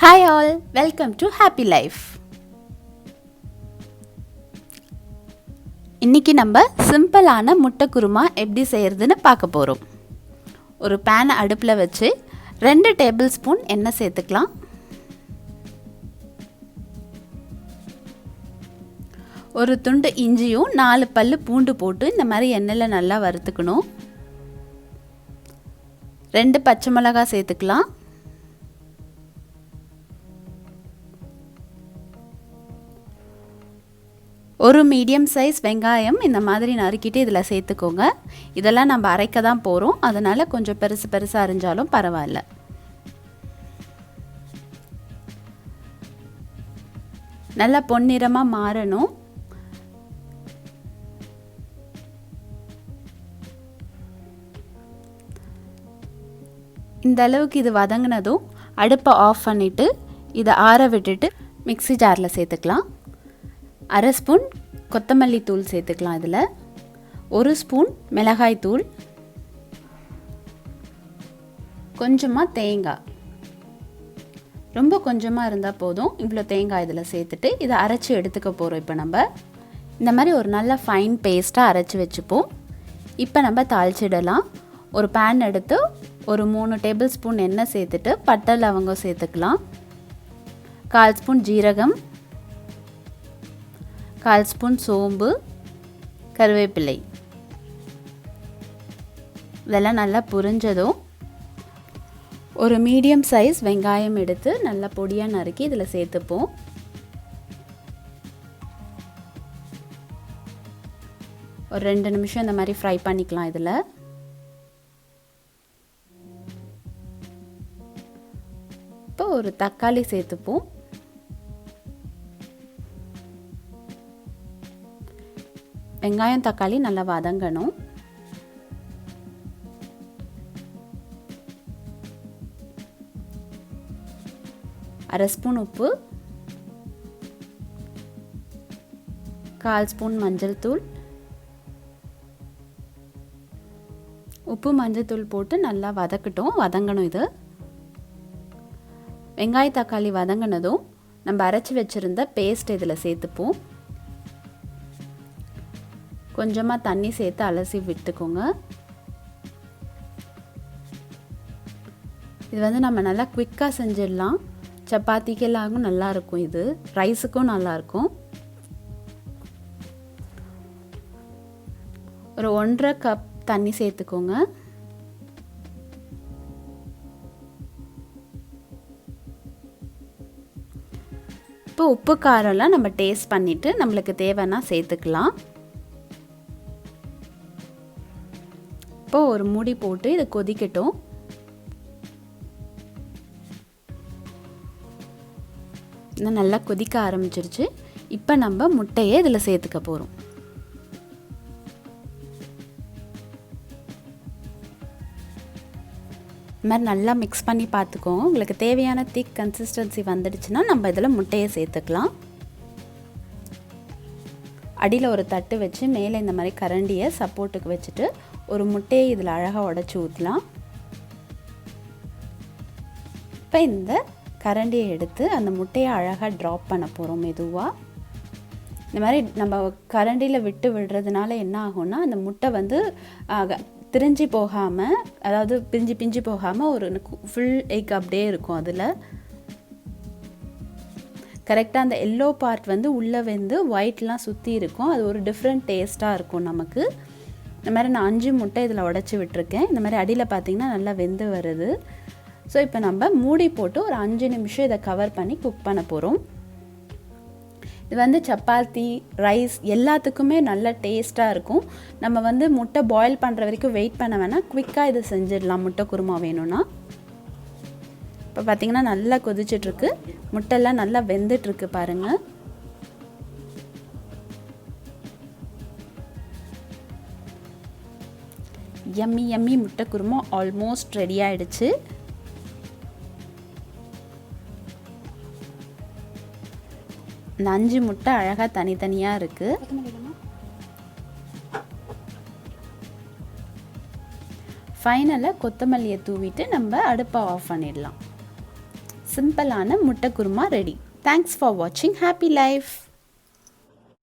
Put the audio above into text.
Hi all, welcome to Happy Life. இன்னைக்கு நம்ம சிம்பிளான முட்டை குருமா எப்படி செய்யறதுன்னு பார்க்க போறோம். ஒரு pan அடுப்புல வச்சு 2 டேபிள் ஸ்பூன் எண்ணெய் சேர்த்துக்கலாம். ஒரு துண்டு இஞ்சியும் 4 பல்லு பூண்டு போட்டு இந்த மாதிரி எண்ணெயில நல்லா வறுத்துக்கணும். 2 பச்சை மிளகாய் சேர்த்துக்கலாம். ஒரு மீடியம் சைஸ் வெங்காயம் இந்த மாதிரி நறுக்கிட்டு இதில் சேர்த்துக்கோங்க. இதெல்லாம் நம்ம அரைக்க தான் போகிறோம், அதனால் கொஞ்சம் பெருசாக அரிஞ்சாலும் பரவாயில்ல. நல்லா பொன்னிறமாக மாறணும். இந்த அளவுக்கு இது வதங்கினதும் அடுப்பை ஆஃப் பண்ணிவிட்டு இதை ஆற விட்டுட்டு மிக்ஸி ஜாரில் சேர்த்துக்கலாம். 1/2 ஸ்பூன் கொத்தமல்லி தூள் சேர்த்துக்கலாம். இதில் 1 ஸ்பூன் மிளகாய் தூள், கொஞ்சமாக தேங்காய், ரொம்ப கொஞ்சமாக இருந்தால் போதும். இவ்வளோ தேங்காய் இதில் சேர்த்துட்டு இதை அரைச்சி எடுத்துக்க போகிறோம். இப்போ நம்ம இந்த மாதிரி ஒரு நல்ல ஃபைன் பேஸ்ட்டாக அரைச்சி வச்சுப்போம். இப்போ நம்ம தாளிச்சிடலாம். ஒரு பேன் எடுத்து ஒரு 3 டேபிள் ஸ்பூன் எண்ணெய் சேர்த்துட்டு பட்டை லவங்கம் சேர்த்துக்கலாம். 1/4 ஸ்பூன் ஜீரகம், 1/4 ஸ்பூன் சோம்பு, கருவேப்பிலை, இதெல்லாம் நல்லா புரிஞ்சதும் ஒரு மீடியம் சைஸ் வெங்காயம் எடுத்து நல்லா பொடியாக நறுக்கி இதில் சேர்த்துப்போம். ஒரு 2 நிமிஷம் இந்த மாதிரி ஃப்ரை பண்ணிக்கலாம். இதில் இப்போ ஒரு தக்காளி சேர்த்துப்போம். வெங்காயம் தக்காளி நல்லா வதங்கணும். அரை ஸ்பூன் உப்பு, 1/4 ஸ்பூன் மஞ்சள் தூள், உப்பு மஞ்சள் தூள் போட்டு நல்லா வதங்கணும். இது வெங்காய தக்காளி வதங்கினதும் நம்ம அரைச்சி வச்சுருந்த பேஸ்ட் இதில் சேர்த்துப்போம். கொஞ்சமாக தண்ணி சேர்த்து அலசி விட்டுக்கோங்க. இது வந்து நம்ம நல்லா குவிக்காக செஞ்சிடலாம். சப்பாத்திக்கு எல்லாருக்கும் நல்லாயிருக்கும், இது ரைஸுக்கும் நல்லாயிருக்கும். ஒரு 1.5 கப் தண்ணி சேர்த்துக்கோங்க. இப்போ உப்பு காரம்லாம் நம்ம டேஸ்ட் பண்ணிவிட்டு நம்மளுக்கு தேவைன்னா சேர்த்துக்கலாம். இப்போ ஒரு மூடி போட்டு இதை கொதிக்கட்டும். இன்னும் நல்லா கொதிக்க ஆரம்பிச்சிருச்சு. இப்போ நம்ம முட்டையை இதில் சேர்த்துக்க போகிறோம். இது மாதிரி நல்லா மிக்ஸ் பண்ணி பார்த்துக்கோங்க. உங்களுக்கு தேவையான திக் கன்சிஸ்டன்சி வந்துடுச்சுன்னா நம்ம இதில் முட்டையை சேர்த்துக்கலாம். அடியில் ஒரு தட்டு வச்சு மேலே இந்த மாதிரி கரண்டியை சப்போர்ட்டுக்கு வச்சுட்டு ஒரு முட்டையை இதில் அழகாக உடச்சி ஊற்றலாம். இப்போ இந்த கரண்டியை எடுத்து அந்த முட்டையை அழகாக ட்ராப் பண்ண போகிறோம் மெதுவாக. இந்த மாதிரி நம்ம கரண்டியில் விடுறதுனால என்ன ஆகும்னா அந்த முட்டை வந்து திரிஞ்சு போகாமல், அதாவது பிஞ்சு போகாமல் ஒரு ஃபுல் எக் அப்படியே இருக்கும். அதில் கரெக்டாக அந்த எல்லோ பார்ட் வந்து உள்ளே வந்து ஒயிட்லாம் சுற்றி இருக்கும். அது ஒரு டிஃப்ரெண்ட் டேஸ்ட்டாக இருக்கும் நமக்கு. இந்த மாதிரி நான் 5 முட்டை இதில் உடச்சி விட்டுருக்கேன். இந்த மாதிரி அடியில் பார்த்திங்கன்னா நல்லா வெந்து வருது. ஸோ இப்போ நம்ம மூடி போட்டு ஒரு 5 நிமிஷம் இதை கவர் பண்ணி குக் பண்ண போகிறோம். இது வந்து சப்பாத்தி, ரைஸ் எல்லாத்துக்குமே நல்ல டேஸ்ட்டாக இருக்கும். நம்ம வந்து முட்டை பாயில் பண்ணுற வரைக்கும் வெயிட் பண்ண வேணாம், குவிக்காக இதை செஞ்சிடலாம். முட்டை குருமா வேணும்னா இப்போ பார்த்திங்கன்னா நல்லா கொதிச்சிட்ருக்கு. முட்டைலாம் நல்லா வெந்துட்டுருக்கு பாருங்கள். யம்மி முட்டை குருமா ஆல்மோஸ்ட் ரெடி ஆகிடுச்சு. இந்த 5 முட்டை அழகாக தனித்தனியாக இருக்குது. ஃபைனலாக கொத்தமல்லியை தூவிட்டு நம்ம அடுப்பை ஆஃப் பண்ணிடலாம். சிம்பிளான முட்டை குருமா ரெடி. தேங்க்ஸ் ஃபார் வாட்சிங். Happy life.